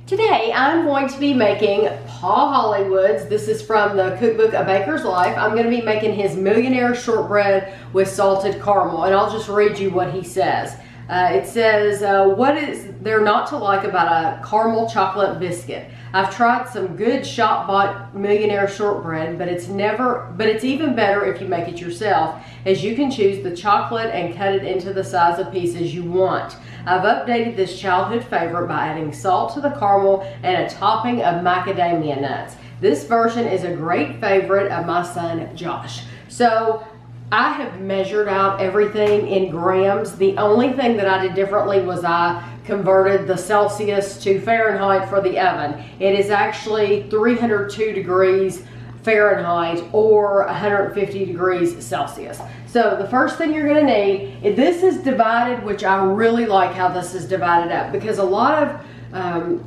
Today I'm going to be making Paul Hollywood's, this is from the cookbook A Baker's Life. I'm going to be making his Millionaire shortbread with salted caramel, and I'll just read you what he says. It says, what is there not to like about a caramel chocolate biscuit? I've tried some good shop-bought Millionaire shortbread, but it's even better if you make it yourself, as you can choose the chocolate and cut it into the size of pieces you want. I've updated this childhood favorite by adding salt to the caramel and a topping of macadamia nuts. This version is a great favorite of my son Josh. So I have measured out everything in grams. The only thing that I did differently was I converted the Celsius to Fahrenheit for the oven. It is actually 302 degrees Fahrenheit or 150 degrees Celsius. So the first thing you're going to need, this is divided, which I really like how this is divided up, because a lot of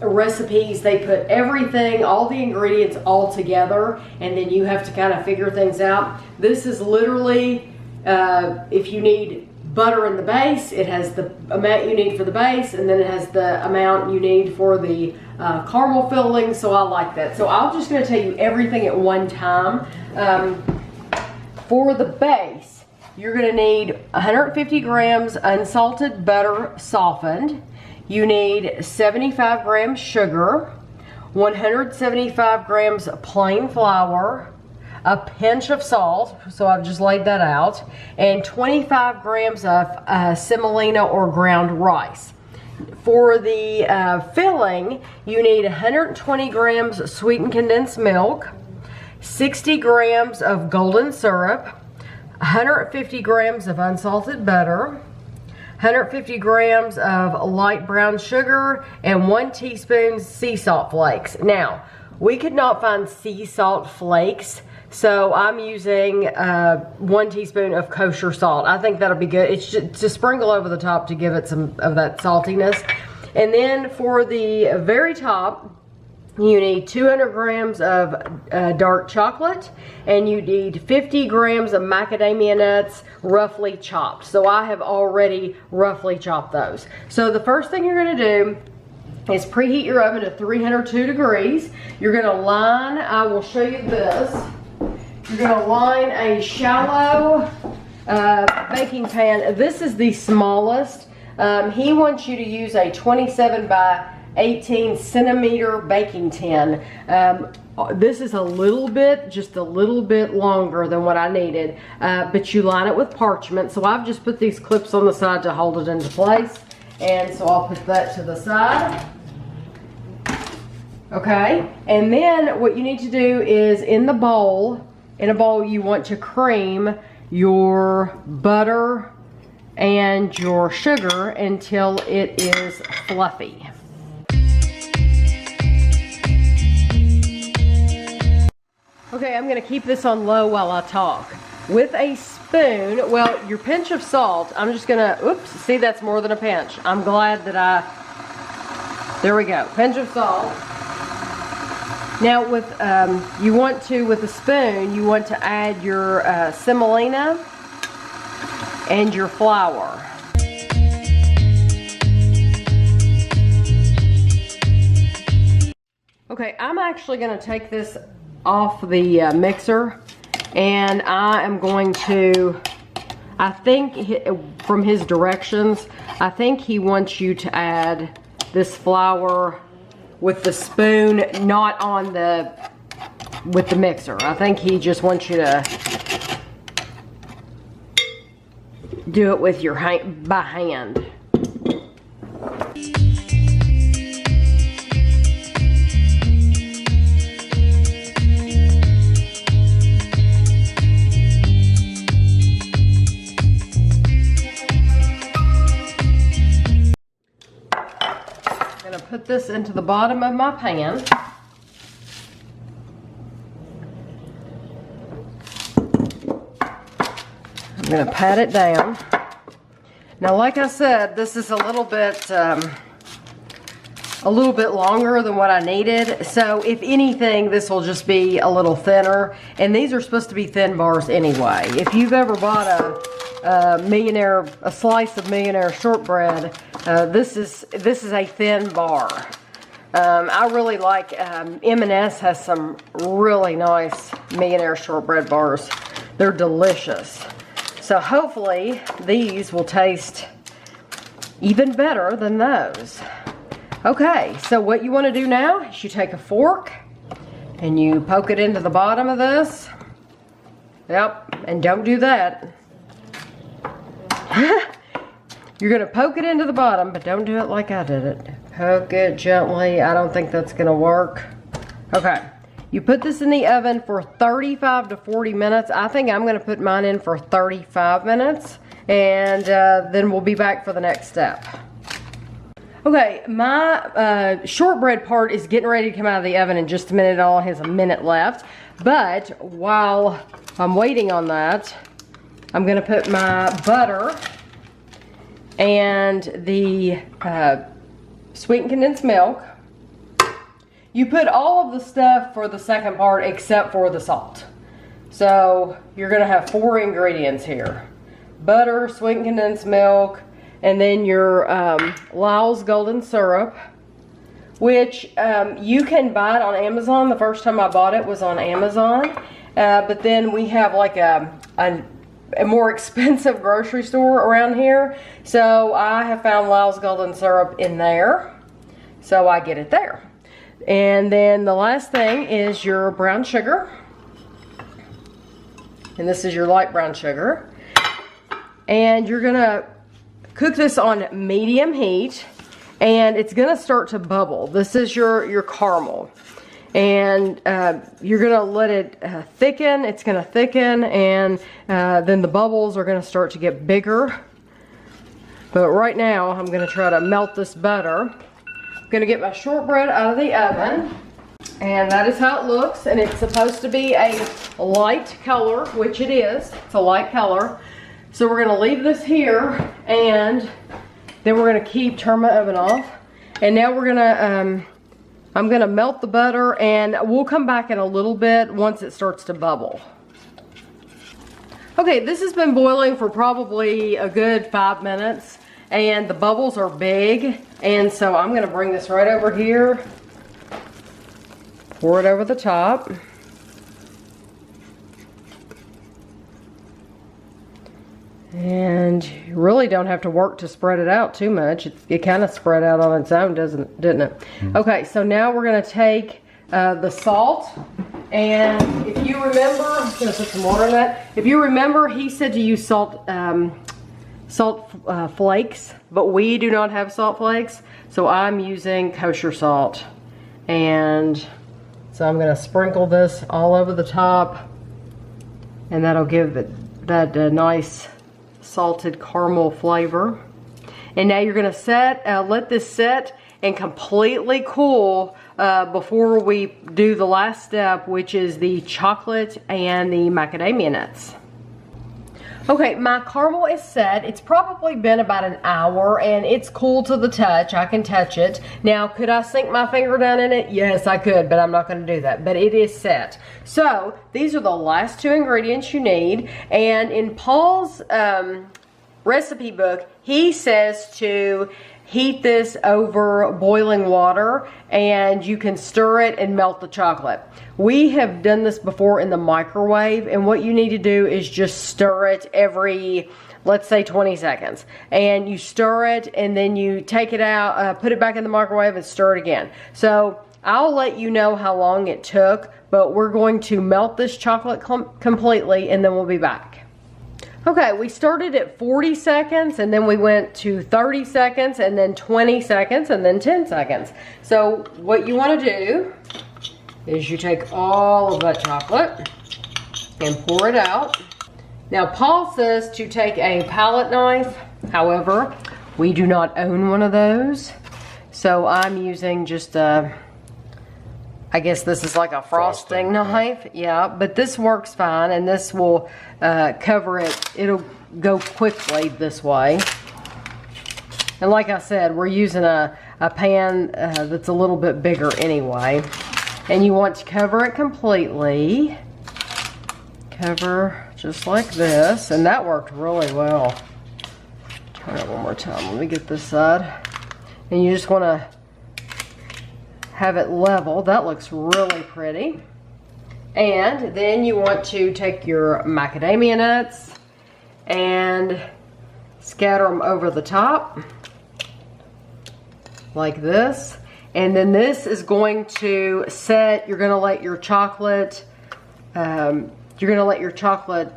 recipes, they put everything, all the ingredients all together, and then you have to kind of figure things out. This is literally, if you need butter in the base, it has the amount you need for the base, and then it has the amount you need for the caramel filling, so I like that. So I'm just going to tell you everything at one time. For the base, you're going to need 150 grams unsalted butter softened. You need 75 grams sugar, 175 grams plain flour, a pinch of salt, so I've just laid that out, and 25 grams of semolina or ground rice. For the filling, you need 120 grams sweetened condensed milk, 60 grams of golden syrup, 150 grams of unsalted butter, 150 grams of light brown sugar, and 1 teaspoon sea salt flakes. Now, we could not find sea salt flakes, so I'm using 1 teaspoon of kosher salt. I think that'll be good. It's just to sprinkle over the top to give it some of that saltiness. And then for the very top, you need 200 grams of dark chocolate, and you need 50 grams of macadamia nuts roughly chopped. So I have already roughly chopped those. So the first thing you're going to do is preheat your oven to 302 degrees. You're going to line, I will show you this. You're going to line a shallow baking pan. This is the smallest. He wants you to use a 27 by 18 centimeter baking tin. This is just a little bit longer than what I needed, but you line it with parchment. So I've just put these clips on the side to hold it into place, and so I'll put that to the side. Okay, and then what you need to do is in a bowl you want to cream your butter and your sugar until it is fluffy. Okay, I'm going to keep this on low while I talk. With a spoon, well, your pinch of salt, I'm just going to, oops, see, that's more than a pinch. I'm glad that there we go, pinch of salt. Now with, with a spoon, you want to add your semolina and your flour. Okay, I'm actually going to take this off the mixer, and I am going to, I think from his directions, I think he wants you to add this flour with the spoon, not on with the mixer. I think he just wants you to do it with your by hand. Put this into the bottom of my pan. I'm going to pat it down. Now, like I said, this is a little bit longer than what I needed. So if anything, this will just be a little thinner. And these are supposed to be thin bars anyway. If you've ever bought a slice of Millionaire shortbread, this is a thin bar. I really like, M&S has some really nice Millionaire shortbread bars. They're delicious. So hopefully these will taste even better than those. Okay, so what you want to do now is you take a fork and you poke it into the bottom of this. Yep, and don't do that. You're going to poke it into the bottom, but don't do it like I did it. Poke it gently. I don't think that's going to work. Okay. You put this in the oven for 35 to 40 minutes. I think I'm going to put mine in for 35 minutes. And then we'll be back for the next step. Okay, my shortbread part is getting ready to come out of the oven in just a minute. It only has a minute left. But while I'm waiting on that, I'm going to put my butter and the sweetened condensed milk. You put all of the stuff for the second part except for the salt. So you're going to have 4 ingredients here. Butter, sweetened condensed milk, and then your Lyle's golden syrup, which you can buy it on Amazon. The first time I bought it was on Amazon. But then we have like a more expensive grocery store around here. So I have found Lyle's golden syrup in there. So I get it there. And then the last thing is your brown sugar. And this is your light brown sugar. And you're gonna cook this on medium heat. And it's gonna start to bubble. This is your caramel. And you're gonna let it thicken. It's gonna thicken, and then the bubbles are gonna start to get bigger. But right now, I'm gonna try to melt this butter. I'm gonna get my shortbread out of the oven, and that is how it looks. And it's supposed to be a light color, which it is. It's a light color. So we're gonna leave this here, and then we're gonna turn my oven off. And now we're gonna, I'm gonna melt the butter, and we'll come back in a little bit once it starts to bubble. Okay, this has been boiling for probably a good 5 minutes, and the bubbles are big. And so I'm gonna bring this right over here, pour it over the top. And you really don't have to work to spread it out too much. It kind of spread out on its own, didn't it? Okay, so now we're gonna take the salt. And if you remember, I'm gonna put some water in that. If you remember, he said to use salt flakes, but we do not have salt flakes. So I'm using kosher salt. And so I'm gonna sprinkle this all over the top. And that'll give it that nice salted caramel flavor. And now you're gonna let this set and completely cool before we do the last step, which is the chocolate and the macadamia nuts. Okay, my caramel is set. It's probably been about an hour, and it's cool to the touch. I can touch it. Now, could I sink my finger down in it? Yes, I could, but I'm not going to do that. But it is set. So, these are the last 2 ingredients you need. And in Paul's recipe book, he says to heat this over boiling water, and you can stir it and melt the chocolate. We have done this before in the microwave, and what you need to do is just stir it every, let's say 20 seconds. And you stir it, and then you take it out, put it back in the microwave and stir it again. So I'll let you know how long it took, but we're going to melt this chocolate completely, and then we'll be back. Okay, we started at 40 seconds, and then we went to 30 seconds, and then 20 seconds, and then 10 seconds. So what you want to do is you take all of that chocolate and pour it out. Now, Paul says to take a palette knife. However, we do not own one of those. So I'm using just a, I guess this is like a frosting knife. Yeah, but this works fine, and this will cover it. It'll go quickly this way. And like I said, we're using a pan that's a little bit bigger anyway. And you want to cover it completely. Cover just like this, and that worked really well. Turn it one more time. Let me get this side. And you just want to have it level. That looks really pretty. And then you want to take your macadamia nuts and scatter them over the top like this. And then this is going to set, you're gonna let your chocolate,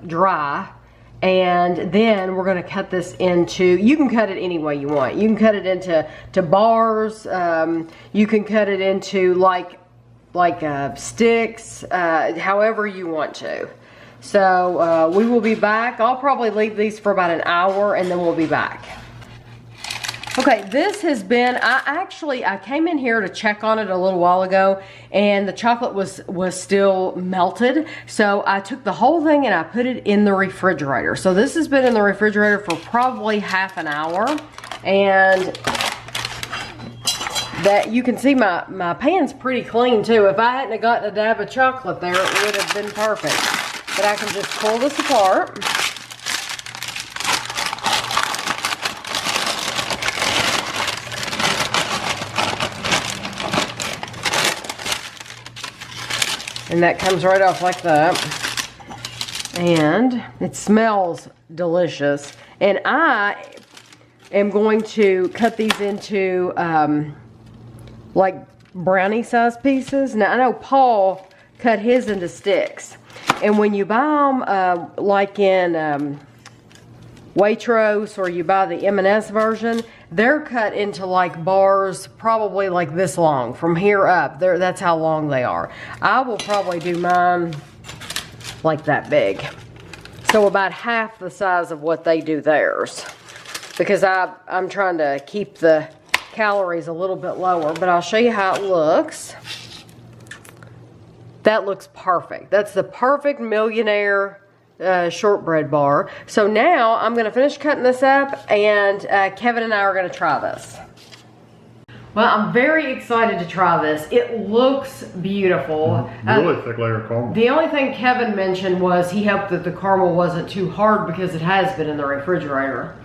dry. And then we're gonna cut this into, you can cut it any way you want. You can cut it into bars. You can cut it into like sticks, however you want to. So we will be back. I'll probably leave these for about an hour and then we'll be back. Okay, this has been, I came in here to check on it a little while ago and the chocolate was still melted. So I took the whole thing and I put it in the refrigerator. So this has been in the refrigerator for probably half an hour. And that you can see my pan's pretty clean too. If I hadn't gotten a dab of chocolate there, it would have been perfect. But I can just pull this apart. And that comes right off like that. And it smells delicious. And I am going to cut these into like brownie size pieces. Now I know Paul cut his into sticks. And when you buy them like in Waitrose or you buy the M&S version, they're cut into like bars probably like this long from here up. That's how long they are. I will probably do mine like that big. So about half the size of what they do theirs. Because I'm trying to keep the calories a little bit lower, but I'll show you how it looks. That looks perfect. That's the perfect Millionaire shortbread bar. So now I'm gonna finish cutting this up and Kevin and I are gonna try this. Well, I'm very excited to try this. It looks beautiful. Really thick layer of caramel. The only thing Kevin mentioned was he hoped that the caramel wasn't too hard because it has been in the refrigerator.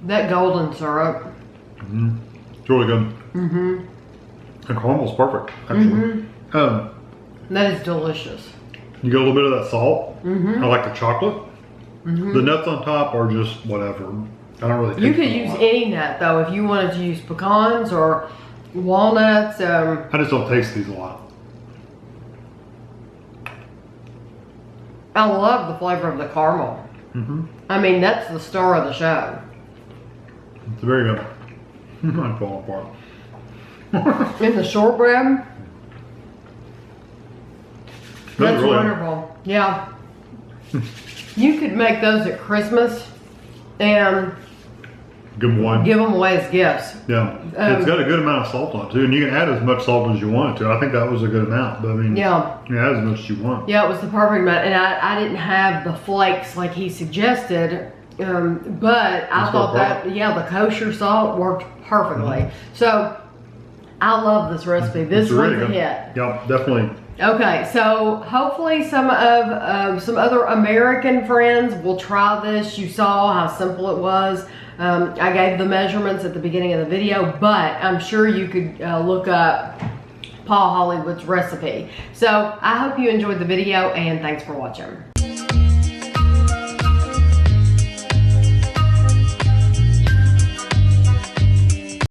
That golden syrup. Mm-hmm. It's really good. Mm-hmm. The caramel's perfect, actually. Mm-hmm. That is delicious. You get a little bit of that salt. Mm-hmm. I like the chocolate. Mm-hmm. The nuts on top are just whatever. I don't really taste You could use any nut though if you wanted to use pecans or walnuts. I just don't taste these a lot. I love the flavor of the caramel. Mm-hmm. I mean, that's the star of the show. It's very good. I'm falling apart. And the shortbread. That's really wonderful. Yeah. You could make those at Christmas and give them away as gifts. Yeah. It's got a good amount of salt on it too, and you can add as much salt as you want it to. I think that was a good amount, but I mean, yeah, you add as much as you want. Yeah, it was the perfect amount, and I didn't have the flakes like he suggested, but I thought that, yeah, the kosher salt worked perfectly. So I love this recipe. This one's a hit. Yeah, definitely. Okay, so hopefully some other American friends will try this. You saw how simple it was. I gave the measurements at the beginning of the video, but I'm sure you could look up Paul Hollywood's recipe. So I hope you enjoyed the video and thanks for watching.